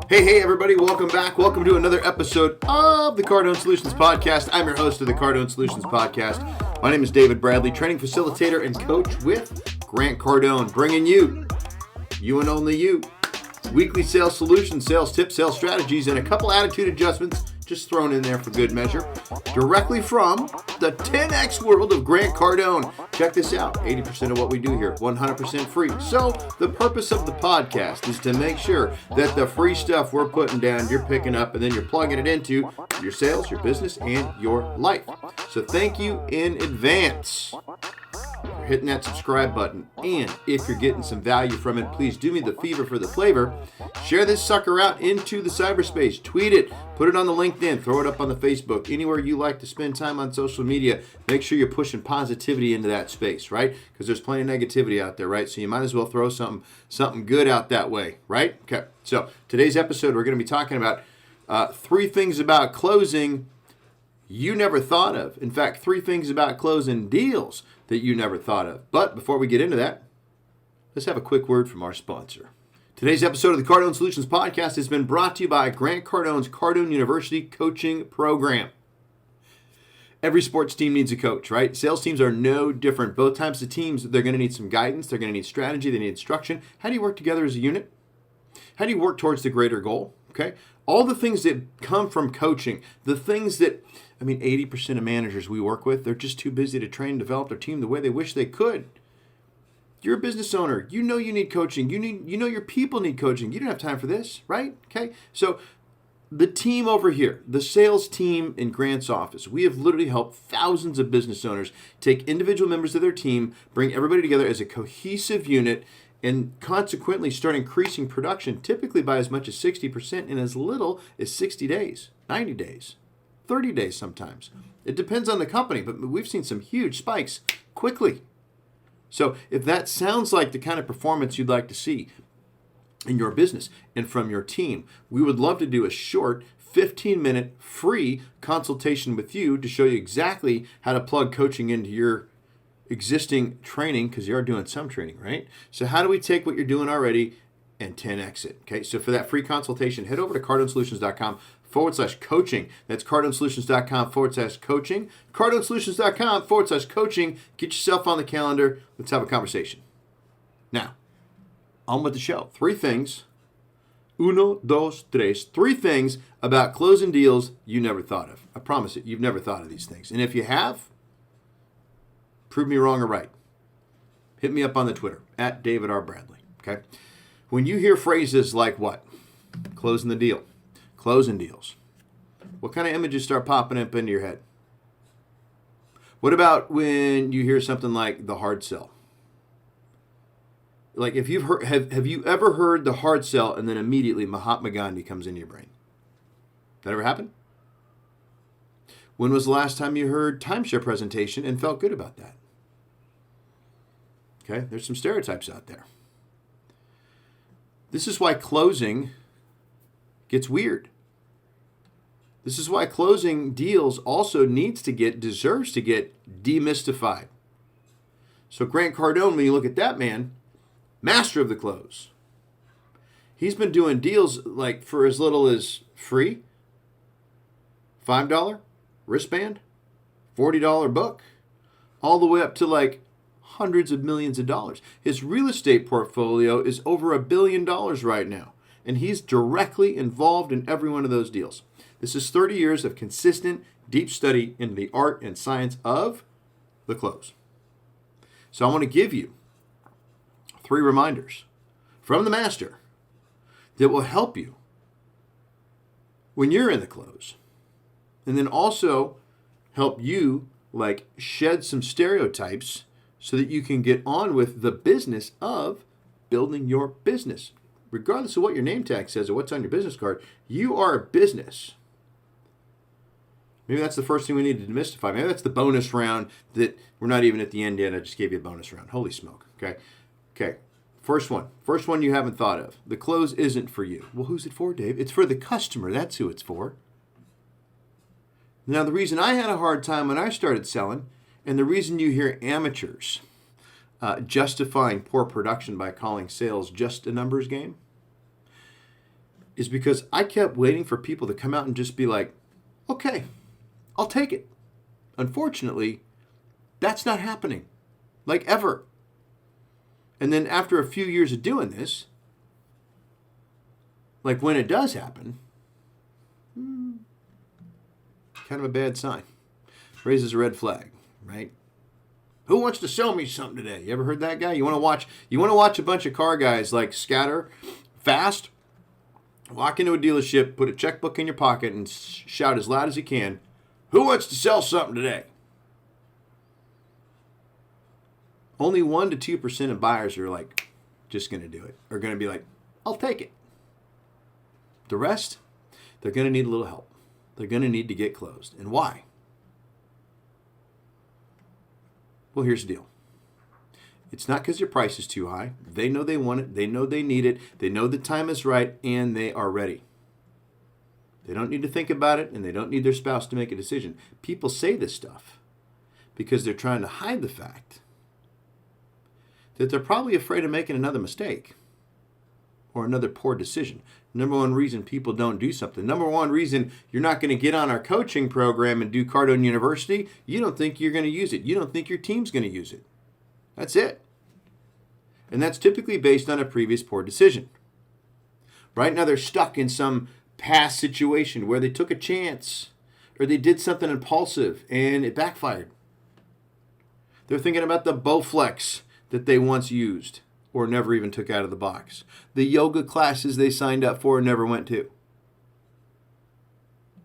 Hey, everybody, welcome back. Welcome to another episode of the Cardone Solutions Podcast. I'm your host of the Cardone Solutions Podcast. My name is David Bradley, training facilitator and coach with Grant Cardone, bringing you and only you, weekly sales solutions, sales tips, sales strategies, and a couple attitude adjustments just thrown in there for good measure, directly from the 10X world of Grant Cardone. Check this out, 80% of what we do here, 100% free. So the purpose of the podcast is to make sure that the free stuff we're putting down, you're picking up, and then you're plugging it into your sales, your business, and your life. So thank you in advance for hitting that subscribe button. And if you're getting some value from it, please do me the favor for the flavor. Share this sucker out into the cyberspace. Tweet it. Put it on the LinkedIn. Throw it up on the Facebook. Anywhere you like to spend time on social media, make sure you're pushing positivity into that space, right? Because there's plenty of negativity out there, right? So you might as well throw something good out that way, right? Okay. So today's episode, we're going to be talking about 3 things about closing you never thought of. In fact, 3 things about closing deals that you never thought of. But before we get into that, let's have a quick word from our sponsor. Today's episode of the Cardone Solutions Podcast has been brought to you by Grant Cardone's Cardone University Coaching Program. Every sports team needs a coach, right? Sales teams are no different. Both types of teams, they're going to need some guidance. They're going to need strategy. They need instruction. How do you work together as a unit? How do you work towards the greater goal? Okay? All the things that come from coaching, the things that, 80% of managers we work with, they're just too busy to train and develop their team the way they wish they could. You're a business owner. You know you need coaching. You know your people need coaching. You don't have time for this, right? Okay? So the team over here, the sales team in Grant's office, we have literally helped thousands of business owners take individual members of their team, bring everybody together as a cohesive unit, and consequently start increasing production typically by as much as 60% in as little as 60 days, 90 days, 30 days sometimes. It depends on the company, but we've seen some huge spikes quickly. So if that sounds like the kind of performance you'd like to see in your business and from your team, we would love to do a short 15-minute free consultation with you to show you exactly how to plug coaching into your existing training, because you are doing some training, right? So how do we take what you're doing already and 10X it? Okay, so for that free consultation, head over to cardonesolutions.com/coaching. That's cardonesolutions.com/coaching. cardonesolutions.com/coaching. Get yourself on the calendar. Let's have a conversation. Now, on with the show. 3 things. 1, 2, 3. 3 things about closing deals you never thought of. I promise it, you've never thought of these things. And if you have, prove me wrong or right. Hit me up on the Twitter, at David R. Bradley. Okay? When you hear phrases like what? Closing the deal. Closing deals. What kind of images start popping up into your head? What about when you hear something like the hard sell? Like if you've heard, have you ever heard the hard sell and then immediately Mahatma Gandhi comes into your brain? That ever happen? When was the last time you heard timeshare presentation and felt good about that? Okay, there's some stereotypes out there. This is why closing gets weird. This is why closing deals also deserves to get demystified. So Grant Cardone, when you look at that man, master of the close. He's been doing deals like for as little as free, $5 wristband, $40 book, all the way up to like hundreds of millions of dollars. His real estate portfolio is over $1 billion right now, and he's directly involved in every one of those deals. This is 30 years of consistent, deep study into the art and science of the close. So I want to give you 3 reminders from the master that will help you when you're in the close, and then also help you like shed some stereotypes so that you can get on with the business of building your business. Regardless of what your name tag says or what's on your business card, you are a business. Maybe that's the first thing we need to demystify. Maybe that's the bonus round that we're not even at the end yet. I just gave you a bonus round. Holy smoke. Okay. First one you haven't thought of. The close isn't for you. Well, who's it for, Dave? It's for the customer. That's who it's for. Now, the reason I had a hard time when I started selling, and the reason you hear amateurs justifying poor production by calling sales just a numbers game, is because I kept waiting for people to come out and just be like, okay, I'll take it. Unfortunately, that's not happening, like ever. And then after a few years of doing this, like when it does happen, kind of a bad sign. Raises a red flag, right? Who wants to sell me something today? You ever heard that guy? You want to watch a bunch of car guys like scatter fast, walk into a dealership, put a checkbook in your pocket, and shout as loud as you can, who wants to sell something today? Only 1% to 2% of buyers are like, just going to do it. Are going to be like, I'll take it. The rest, they're going to need a little help. They're going to need to get closed. And why? Well, here's the deal. It's not because your price is too high. They know they want it. They know they need it. They know the time is right, and they are ready. They don't need to think about it, and they don't need their spouse to make a decision. People say this stuff because they're trying to hide the fact that they're probably afraid of making another mistake or another poor decision. Number one reason people don't do something. Number one reason you're not going to get on our coaching program and do Cardone University, you don't think you're going to use it. You don't think your team's going to use it. That's it. And that's typically based on a previous poor decision. Right now they're stuck in some past situation where they took a chance or they did something impulsive and it backfired. They're thinking about the Bowflex that they once used or never even took out of the box. The yoga classes they signed up for and never went to.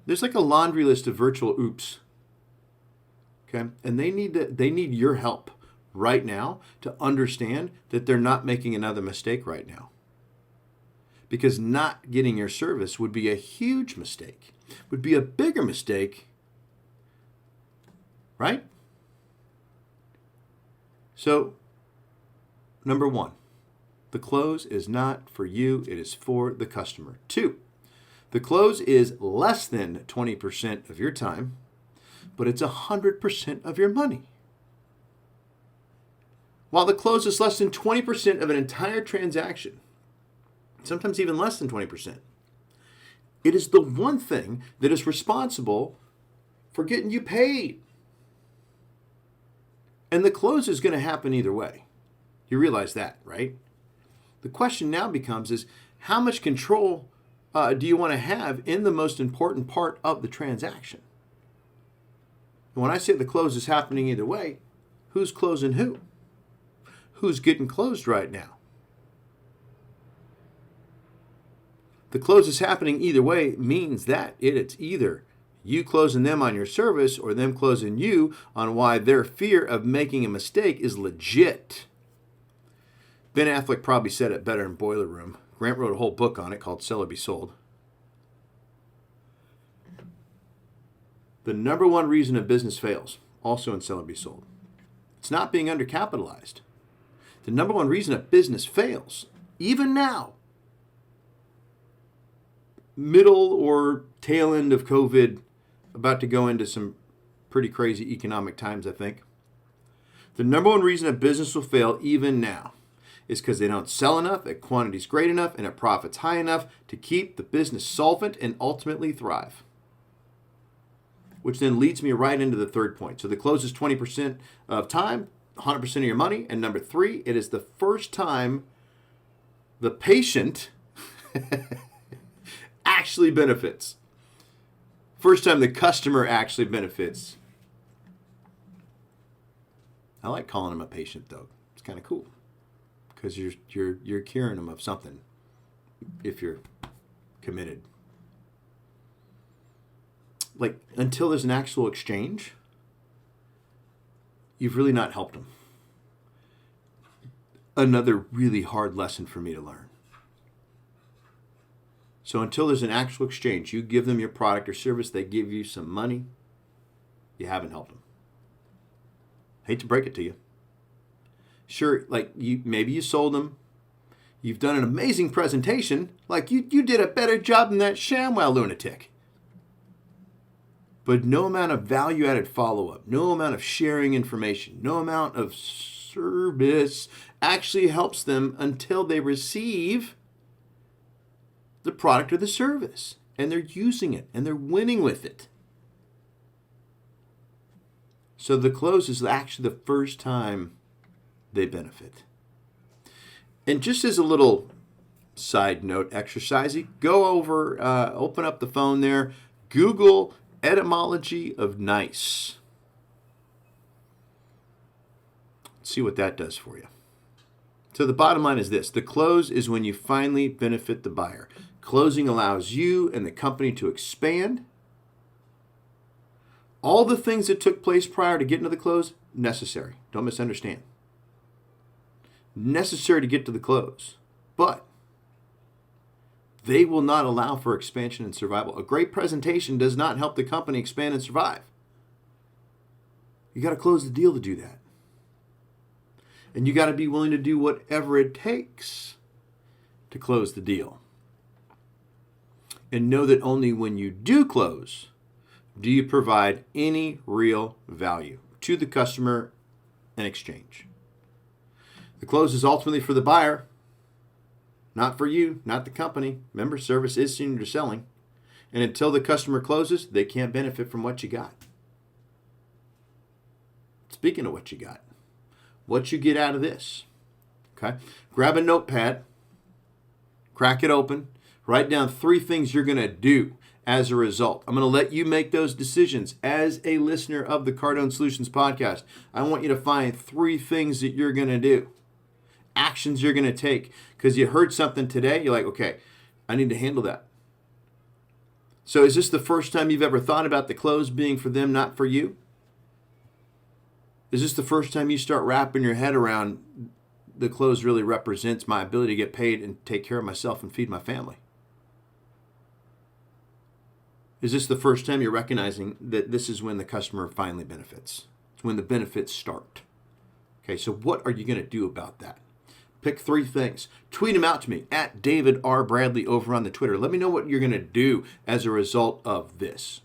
There's like a laundry list of virtual oops. Okay? And they need your help right now to understand that they're not making another mistake right now. Because not getting your service would be a huge mistake. Would be a bigger mistake. Right? So, number one, the close is not for you, it is for the customer. 2, the close is less than 20% of your time, but it's 100% of your money. While the close is less than 20% of an entire transaction, sometimes even less than 20%, it is the one thing that is responsible for getting you paid. And the close is going to happen either way. You realize that, right? The question now becomes is how much control do you want to have in the most important part of the transaction? And when I say the close is happening either way, who's closing who? Who's getting closed right now? The close is happening either way means that it's either you closing them on your service or them closing you on why their fear of making a mistake is legit. Ben Affleck probably said it better in Boiler Room. Grant wrote a whole book on it called Sell or Be Sold. The number one reason a business fails, also in Sell or Be Sold, it's not being undercapitalized. The number one reason a business fails, even now, middle or tail end of COVID, about to go into some pretty crazy economic times, I think. The number one reason a business will fail even now is because they don't sell enough at quantities great enough and at profits high enough to keep the business solvent and ultimately thrive. Which then leads me right into the third point. So the close is 20% of time, 100% of your money. And number 3, it is the first time the patient actually benefits. First time the customer actually benefits. I like calling him a patient though. It's kind of cool because you're curing them of something if you're committed. Like until there's an actual exchange, you've really not helped them. Another really hard lesson for me to learn. So until there's an actual exchange, you give them your product or service, they give you some money, you haven't helped them. Hate to break it to you. Sure, like maybe you sold them. You've done an amazing presentation. Like you did a better job than that ShamWow lunatic. But no amount of value-added follow-up, no amount of sharing information, no amount of service actually helps them until they receive the product or the service, and they're using it, and they're winning with it. So the close is actually the first time they benefit. And just as a little side note exercisey, go over, open up the phone there, Google etymology of nice. See what that does for you. So the bottom line is this: the close is when you finally benefit the buyer. Closing allows you and the company to expand. All the things that took place prior to getting to the close, necessary. Don't misunderstand. Necessary to get to the close. But they will not allow for expansion and survival. A great presentation does not help the company expand and survive. You got to close the deal to do that. And you got to be willing to do whatever it takes to close the deal. And know that only when you do close do you provide any real value to the customer in exchange. The close is ultimately for the buyer, not for you, not the company. Remember, service is senior to selling. And until the customer closes, they can't benefit from what you got. Speaking of what you got, what you get out of this, okay? Grab a notepad, crack it open, write down 3 things you're going to do as a result. I'm going to let you make those decisions as a listener of the Cardone Solutions podcast. I want you to find 3 things that you're going to do, actions you're going to take, because you heard something today. You're like, okay, I need to handle that. So is this the first time you've ever thought about the close being for them, not for you? Is this the first time you start wrapping your head around the close really represents my ability to get paid and take care of myself and feed my family? Is this the first time you're recognizing that this is when the customer finally benefits? It's when the benefits start. Okay, so what are you going to do about that? Pick 3 things. Tweet them out to me at David R. Bradley over on the Twitter. Let me know what you're going to do as a result of this.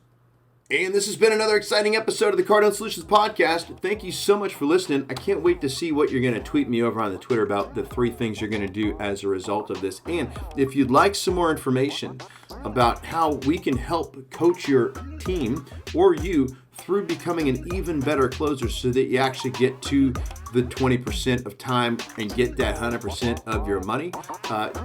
And this has been another exciting episode of the Cardone Solutions podcast. Thank you so much for listening. I can't wait to see what you're going to tweet me over on the Twitter about the 3 things you're going to do as a result of this. And if you'd like some more information about how we can help coach your team or you through becoming an even better closer so that you actually get to the 20% of time and get that 100% of your money,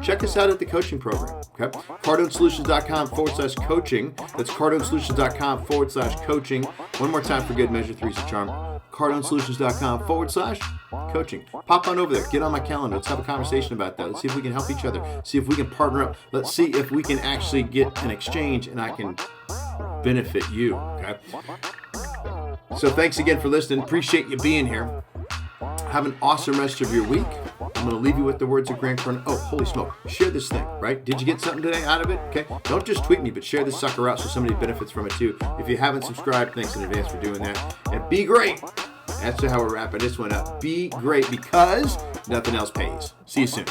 check us out at the coaching program. Okay, CardoneSolutions.com/coaching. That's CardoneSolutions.com/coaching. One more time for good measure, 3's a charm. CardoneSolutions.com/coaching. Pop on over there. Get on my calendar. Let's have a conversation about that. Let's see if we can help each other. See if we can partner up. Let's see if we can actually get an exchange and I can benefit you. Okay. So thanks again for listening. Appreciate you being here. Have an awesome rest of your week. I'm going to leave you with the words of Grant Cardone. Oh, holy smoke. Share this thing, right? Did you get something today out of it? Okay. Don't just tweet me, but share this sucker out so somebody benefits from it too. If you haven't subscribed, thanks in advance for doing that. And be great. That's how we're wrapping this one up. Be great because nothing else pays. See you soon.